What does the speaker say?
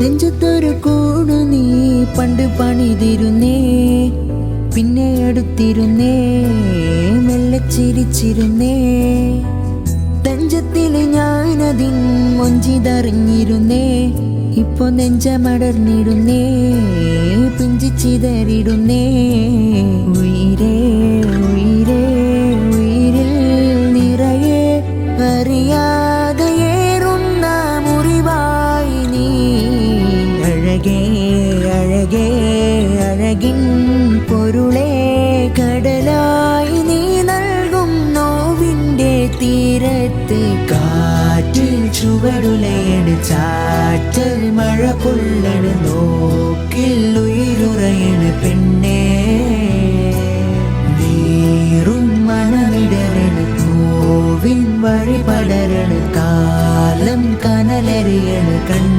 നെഞ്ചത്തൊരു കൂടു നീ പണ്ട് പണിതിരുന്നേ, പിന്നെ എടുത്തിരുന്നേ, മെല്ലെ ചിരിച്ചിരുന്നേ. നെഞ്ചത്തില് ഞാനതിൻ മൊഞ്ചിതറിഞ്ഞിരുന്നേ, ഇപ്പൊ നെഞ്ചമടർന്നിടുന്നേ, പിഞ്ചിച്ചിതറിടുന്നേ. ഉയിരേ ഉയിരേ ഉയിരിൽ നിറയെ അറിയാതെയേറുന്ന മുറിവായി നീ. അഴകേ അഴകേ അഴകിൻ പൊരുളേ, കടലായി നീ നൽകും നോവിൻ്റെ തീരത്ത്. കാറ്റിൽ ചുവടുലയണ്, ചാറ്റൽ മഴ കൊള്ളണ്, നോക്കിൽ ഉയിരുറയണ് പെണ്ണേ. നീറും മനമിടറണ്, നോവിൻ വഴി പടരണ, കാലം കനലറിയണ് കണ്ണേ.